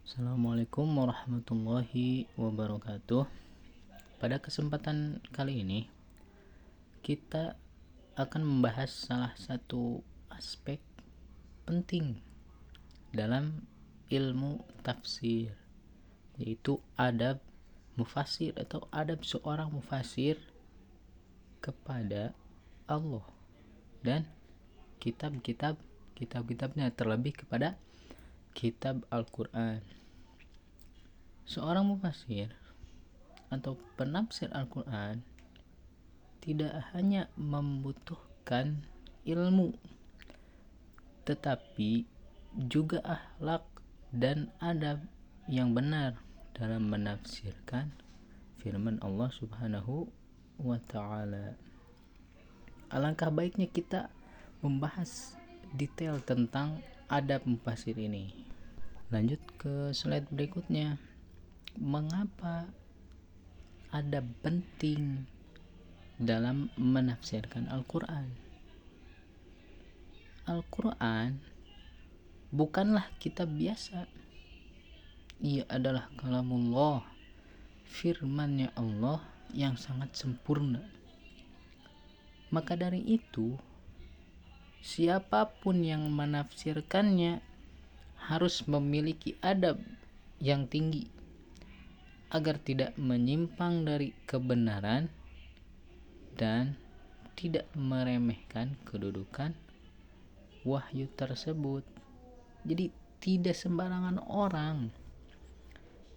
Assalamualaikum warahmatullahi wabarakatuh. Pada kesempatan kali ini kita akan membahas salah satu aspek penting dalam ilmu tafsir, yaitu adab mufasir atau adab seorang mufasir kepada Allah dan kitab-kitabnya, terlebih kepada kitab Al-Quran. Seorang mufasir atau penafsir Al-Quran tidak hanya membutuhkan ilmu, tetapi juga akhlak dan adab yang benar dalam menafsirkan firman Allah Subhanahu wa Ta'ala. Alangkah baiknya kita membahas detail tentang adab mufasir ini. Lanjut ke slide berikutnya. Mengapa adab penting dalam menafsirkan Al-Quran? Al-Quran bukanlah kitab biasa. Ia adalah kalamullah, firman-Nya Allah yang sangat sempurna. Maka dari itu, siapapun yang menafsirkannya harus memiliki adab yang tinggi agar tidak menyimpang dari kebenaran dan tidak meremehkan kedudukan wahyu tersebut. Jadi tidak sembarangan orang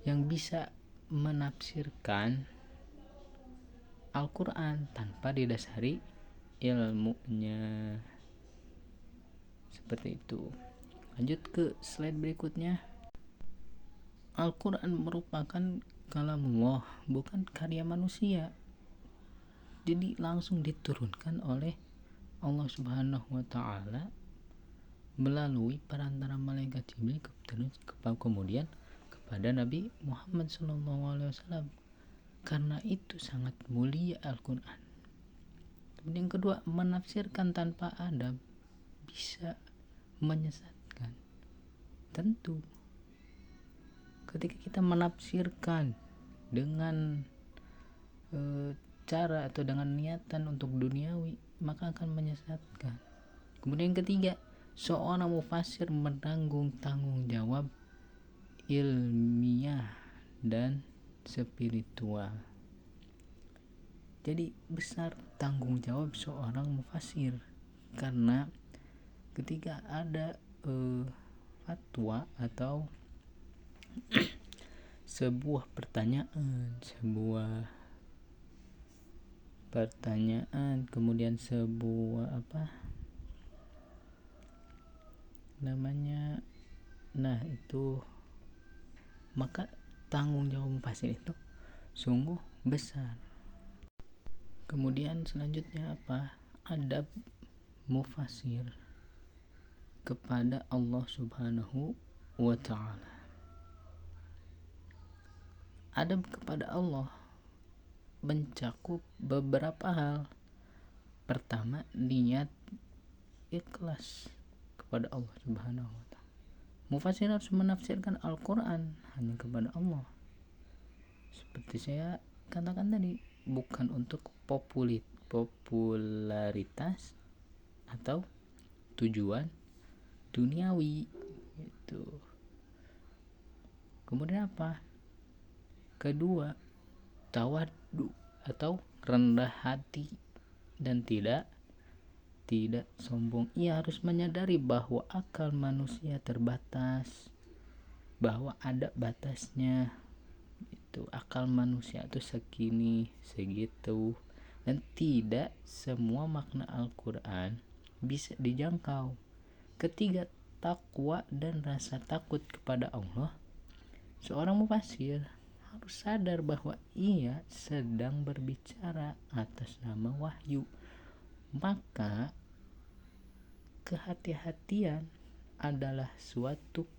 yang bisa menafsirkan Al-Quran tanpa didasari ilmunya. Seperti itu. Lanjut ke slide berikutnya. Al-Quran merupakan kalamullah, bukan karya manusia. Jadi langsung diturunkan oleh Allah Subhanahu wa Ta'ala melalui perantara malaikat Jibril, kemudian kepada Nabi Muhammad SAW. Karena itu sangat mulia Al-Quran. Kemudian yang kedua, menafsirkan tanpa adab bisa menyesatkan. Tentu ketika kita menafsirkan dengan cara atau dengan niatan untuk duniawi, maka akan menyesatkan. Kemudian yang ketiga, seorang mufasir menanggung tanggung jawab ilmiah dan spiritual. Jadi besar tanggung jawab seorang mufasir, karena ketika ada fatwa atau sebuah pertanyaan, kemudian sebuah itu, maka tanggung jawab mufasir itu sungguh besar. Kemudian selanjutnya adab mufasir kepada Allah Subhanahu wa Ta'ala. Adab kepada Allah mencakup beberapa hal. Pertama, niat ikhlas kepada Allah Subhanahu wa Ta'ala. Mufasir harus menafsirkan Al-Quran hanya kepada Allah. Seperti saya katakan tadi, bukan untuk popularitas atau tujuan duniawi itu. Kemudian kedua, tawadu atau rendah hati dan tidak sombong. Ia harus menyadari bahwa akal manusia terbatas, bahwa ada batasnya. Itu akal manusia itu segini, segitu, dan tidak semua makna Al-Quran bisa dijangkau. Ketiga, takwa dan rasa takut kepada Allah. Seorang mufasir harus sadar bahwa ia sedang berbicara atas nama wahyu, maka kehati-hatian adalah suatu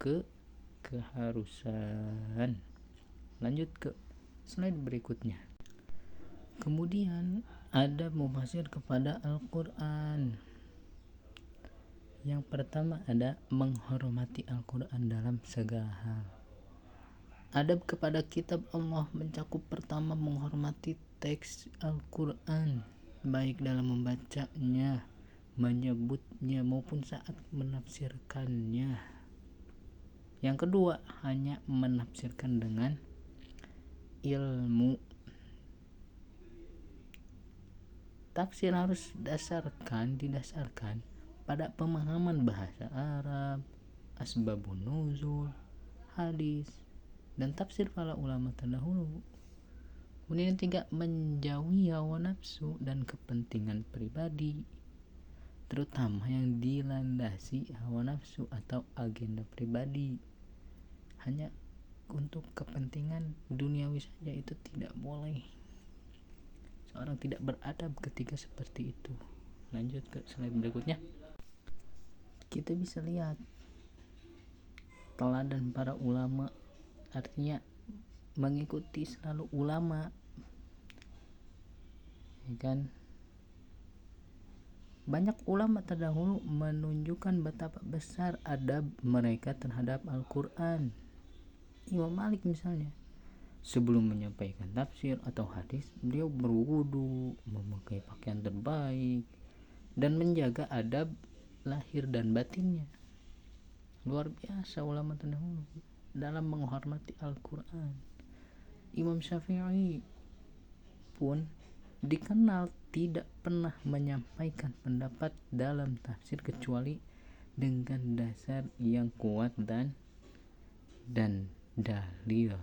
keharusan. Lanjut ke slide berikutnya. Kemudian ada mufasir kepada Al-Quran. Yang pertama ada menghormati Al-Quran dalam segala hal. Adab kepada kitab Allah mencakup pertama menghormati teks Al-Quran, baik dalam membacanya, menyebutnya maupun saat menafsirkannya. Yang kedua, hanya menafsirkan dengan ilmu. Tafsir harus didasarkan pada pemahaman bahasa Arab, asbabun nuzul, hadis, dan tafsir para ulama terdahulu. Kemudian yang ketiga, menjauhi hawa nafsu dan kepentingan pribadi, terutama yang dilandasi hawa nafsu atau agenda pribadi. Hanya untuk kepentingan duniawi saja itu tidak boleh. Seorang tidak beradab ketika seperti itu. Lanjut ke slide berikutnya. Kita bisa lihat teladan para ulama, artinya mengikuti selalu ulama, ya kan? Banyak ulama terdahulu menunjukkan betapa besar adab mereka terhadap Al-Quran. Imam Malik misalnya, sebelum menyampaikan tafsir atau hadis, beliau berwudu, memakai pakaian terbaik, dan menjaga adab lahir dan batinnya. Luar biasa ulama terdahulu dalam menghormati Al-Quran. Imam Syafi'i pun dikenal tidak pernah menyampaikan pendapat dalam tafsir kecuali dengan dasar yang kuat dan dalil.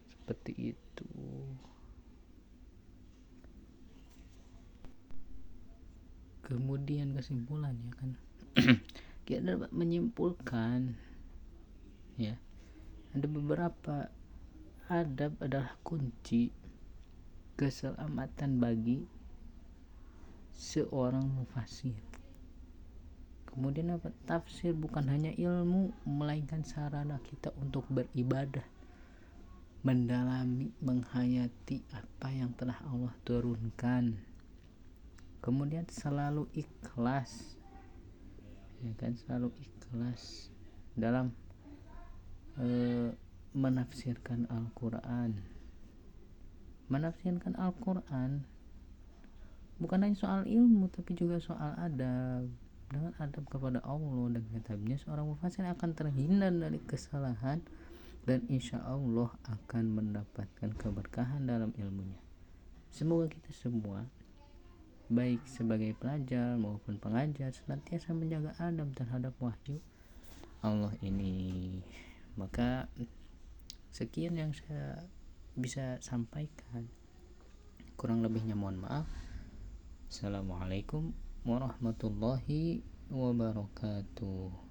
Seperti itu. Kemudian kesimpulannya kan kita dapat menyimpulkan, ya, ada beberapa adab adalah kunci keselamatan bagi seorang mufasir. Kemudian apa? Tafsir bukan hanya ilmu, melainkan sarana kita untuk beribadah, mendalami, menghayati apa yang telah Allah turunkan. Kemudian selalu ikhlas, ya kan, selalu ikhlas dalam menafsirkan Al-Quran. Menafsirkan Al-Quran bukan hanya soal ilmu, tapi juga soal adab. Dengan adab kepada Allah dan kitabnya, seorang mufasir akan terhindar dari kesalahan dan insya Allah akan mendapatkan keberkahan dalam ilmunya. Semoga kita semua, baik sebagai pelajar maupun pengajar, senantiasa menjaga adab terhadap wahyu Allah ini. Maka sekian yang saya bisa sampaikan, kurang lebihnya mohon maaf. Assalamualaikum warahmatullahi wabarakatuh.